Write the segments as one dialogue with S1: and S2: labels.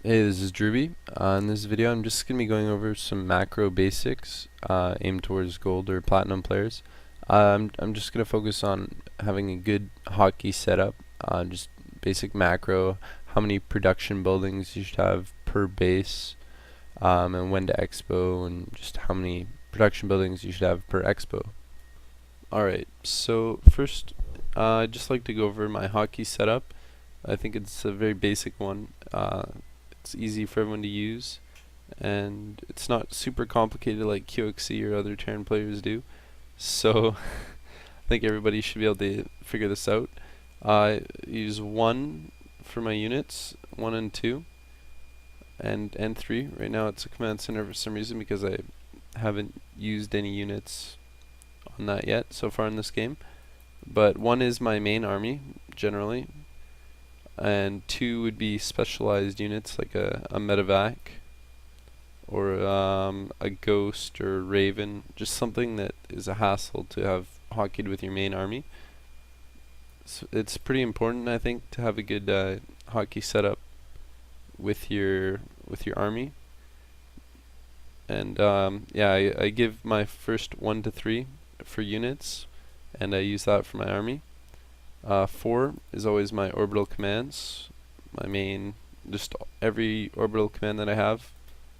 S1: Hey, this is Drewbie. In this video, I'm just going to be going over some macro basics aimed towards gold or platinum players. I'm just going to focus on having a good hotkey setup, just basic macro, how many production buildings you should have per base, and when to expo, and just how many production buildings you should have per expo. Alright, so first, I'd just like to go over my hotkey setup. I think it's a very basic one. It's easy for everyone to use, and it's not super complicated like QXC or other Terran players do. So I think everybody should be able to figure this out. I use 1 for my units, 1 and 2, and 3. Right now it's a command center for some reason because I haven't used any units on that yet so far in this game. But 1 is my main army generally, and 2 would be specialized units like a medevac or a ghost or raven, just something that is a hassle to have hotkeyed with your main army. So it's pretty important, I think, to have a good hotkey setup with your army. And yeah, I give my first 1 to 3 for units, and I use that for my army. 4 is always my orbital commands, my main, just every orbital command that I have,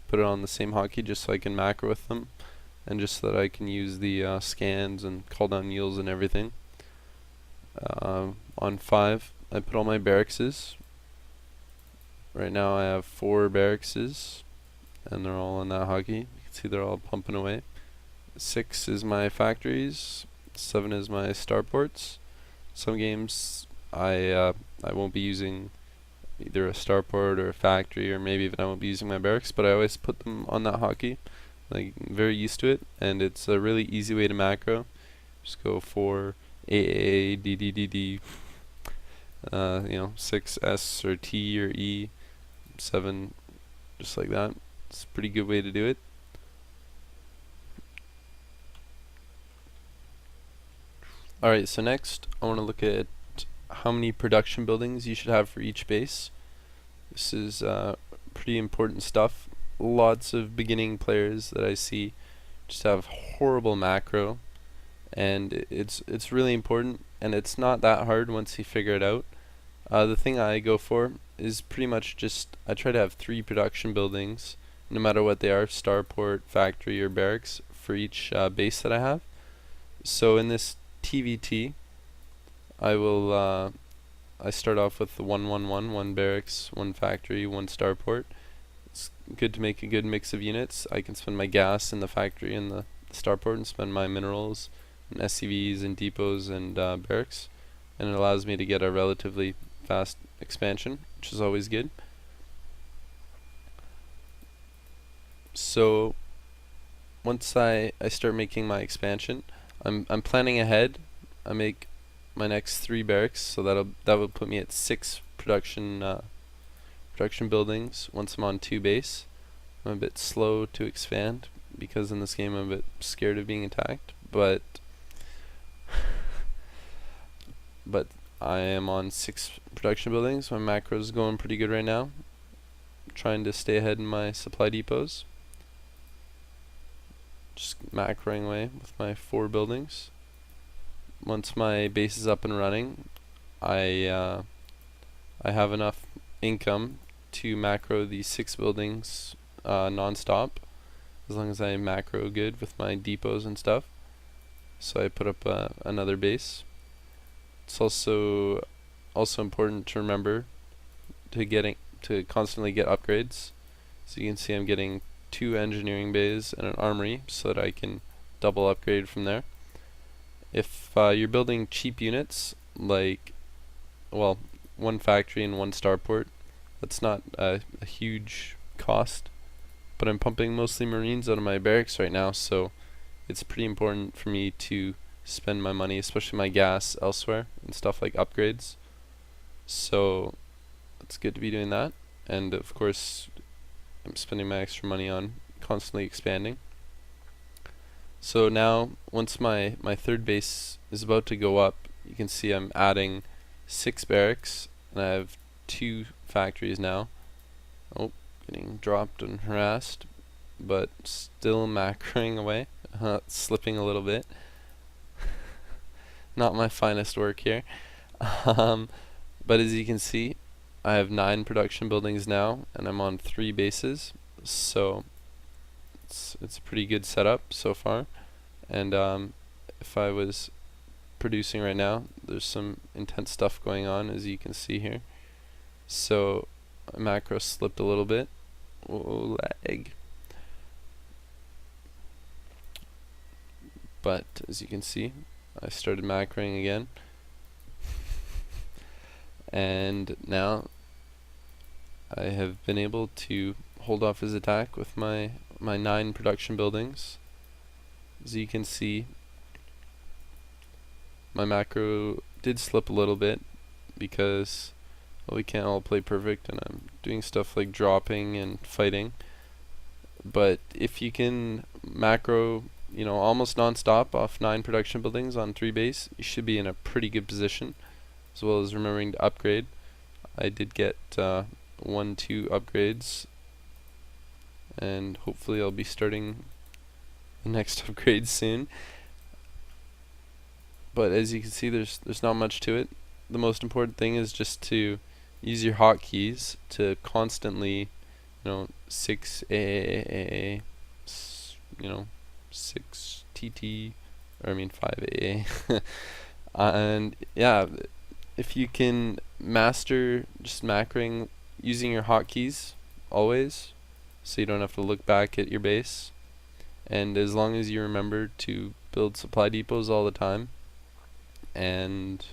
S1: put it on the same hotkey just so I can macro with them, and just so that I can use the scans and call down yields and everything. On 5, I put all my barrackses. Right now I have 4 barrackses, and they're all on that hotkey. You can see they're all pumping away. 6 is my factories, 7 is my starports. Some games I won't be using either a starport or a factory, or maybe even I won't be using my barracks, but I always put them on that hotkey. Like, I'm very used to it, and it's a really easy way to macro. Just go 4 AAA DDDD, 6 S or T or E, 7, just like that. It's a pretty good way to do it. Alright, so next I want to look at how many production buildings you should have for each base. This is pretty important stuff. Lots of beginning players that I see just have horrible macro, and it's really important, and it's not that hard once you figure it out. The thing I go for is pretty much just I try to have 3 production buildings, no matter what they are, starport, factory, or barracks, for each base that I have. So in this TVT, I start off with the 1-1-1, 1 barracks, 1 factory, 1 starport. It's good to make a good mix of units. I can spend my gas in the factory and the starport, and spend my minerals and SCVs and depots and barracks, and it allows me to get a relatively fast expansion, which is always good. So once I start making my expansion, I'm planning ahead. I make my next 3 barracks, so that will put me at 6 production buildings once I'm on 2 base. I'm a bit slow to expand because in this game I'm a bit scared of being attacked, but I am on 6 production buildings. My macro is going pretty good right now. I'm trying to stay ahead in my supply depots. Just macroing away with my 4 buildings. Once my base is up and running, I have enough income to macro these 6 buildings non-stop, as long as I macro good with my depots and stuff. So I put up another base. It's also important to remember to constantly get upgrades. So you can see I'm getting 2 engineering bays and an armory, so that I can double upgrade from there. If you're building cheap units, like, well, 1 factory and 1 starport, that's not a huge cost, but I'm pumping mostly marines out of my barracks right now, so it's pretty important for me to spend my money, especially my gas, elsewhere, and stuff like upgrades. So it's good to be doing that, and of course I'm spending my extra money on constantly expanding. So now, once my 3rd base is about to go up, you can see I'm adding 6 barracks, and I have 2 factories now. Oh, getting dropped and harassed, but still macroing away. Slipping a little bit. Not my finest work here. Um, but as you can see, I have 9 production buildings now, and I'm on 3 bases. So it's a pretty good setup so far. And if I was producing right now, there's some intense stuff going on, as you can see here. So macro slipped a little bit. Oh, lag. But as you can see, I started macroing again. And now I have been able to hold off his attack with my 9 production buildings. As you can see, my macro did slip a little bit because, well, we can't all play perfect, and I'm doing stuff like dropping and fighting. But if you can macro, almost non-stop off 9 production buildings on 3 base, you should be in a pretty good position, as well as remembering to upgrade. I did get 1-2 upgrades, and hopefully I'll be starting the next upgrade soon. But as you can see, there's not much to it. The most important thing is just to use your hotkeys to constantly, 6 AAA, 6 TT, or I mean 5 AA. And yeah, if you can master just macroing using your hotkeys always, so you don't have to look back at your base, and as long as you remember to build supply depots all the time, and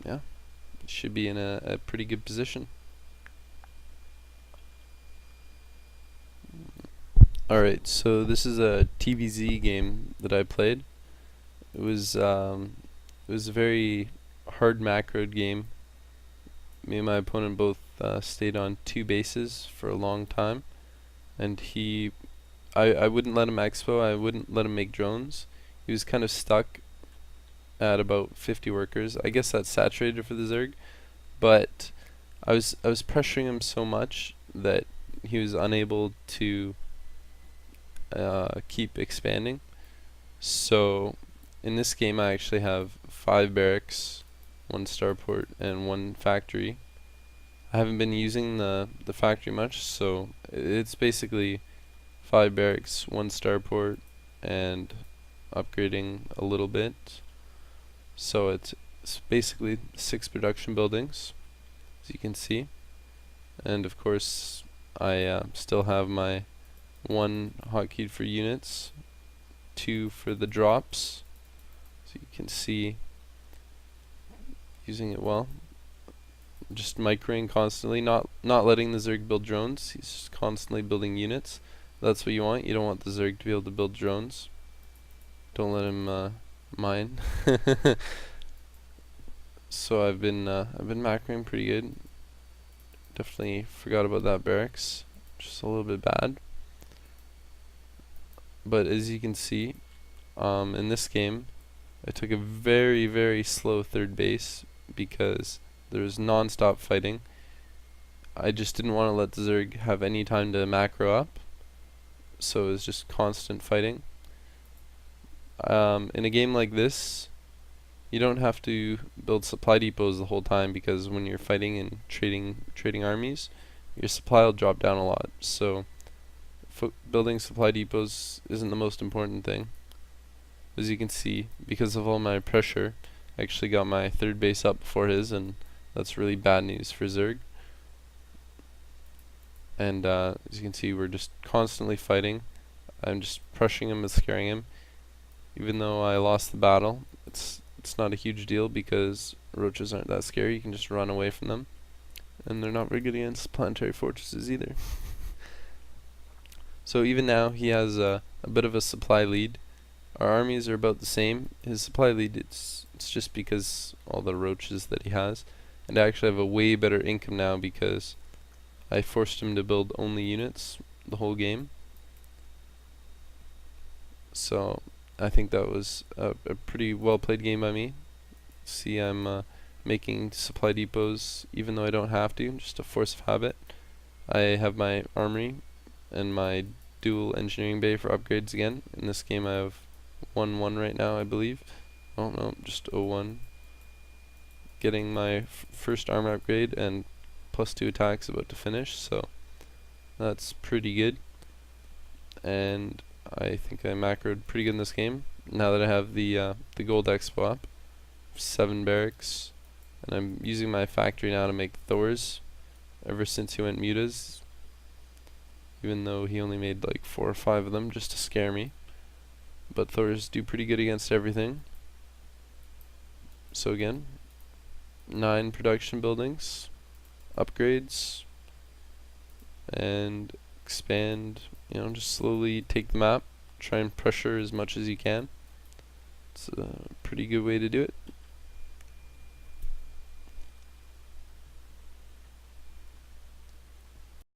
S1: yeah, you should be in a pretty good position. Alright, so this is a TVZ game that I played. It was a very hard macroed game. Me and my opponent both stayed on 2 bases for a long time, and I wouldn't let him expo, I wouldn't let him make drones. He was kind of stuck at about 50 workers. I guess that's saturated for the Zerg, but I was pressuring him so much that he was unable to keep expanding. So in this game I actually have 5 barracks, 1 starport, and 1 factory. I haven't been using the factory much, so it's basically 5 barracks, 1 starport, and upgrading a little bit. So it's basically 6 production buildings, as you can see. And of course I still have my 1 hotkey for units, 2 for the drops, so you can see using it well. Just microing constantly, not letting the Zerg build drones. He's just constantly building units. That's what you want. You don't want the Zerg to be able to build drones. Don't let him mine. So I've been macroing pretty good. Definitely forgot about that barracks. Just a little bit bad. But as you can see, in this game, I took a very, very slow 3rd base because there was non-stop fighting. I just didn't want to let the Zerg have any time to macro up, so it was just constant fighting. In a game like this, you don't have to build supply depots the whole time, because when you're fighting and trading armies, your supply will drop down a lot. So building supply depots isn't the most important thing. As you can see, because of all my pressure, I actually got my 3rd base up before his, and that's really bad news for Zerg. And as you can see, we're just constantly fighting. I'm just pressuring him and scaring him. Even though I lost the battle, it's not a huge deal because roaches aren't that scary. You can just run away from them, and they're not very good against planetary fortresses either. So even now he has a bit of a supply lead. Our armies are about the same. His supply lead, it's just because all the roaches that he has. And I actually have a way better income now because I forced him to build only units the whole game. So I think that was a pretty well played game by me. See, I'm making supply depots even though I don't have to, just a force of habit. I have my armory and my dual engineering bay for upgrades again. In this game I have 1-1 right now, I believe. Oh no, just 0-1. Getting my first armor upgrade and +2 attacks about to finish, so that's pretty good. And I think I macroed pretty good in this game. Now that I have the gold expo up, 7 barracks, and I'm using my factory now to make Thors. Ever since he went mutas, even though he only made like 4 or 5 of them just to scare me. But Thors do pretty good against everything. So again, 9 production buildings, upgrades, and expand, just slowly take the map, try and pressure as much as you can. It's a pretty good way to do it.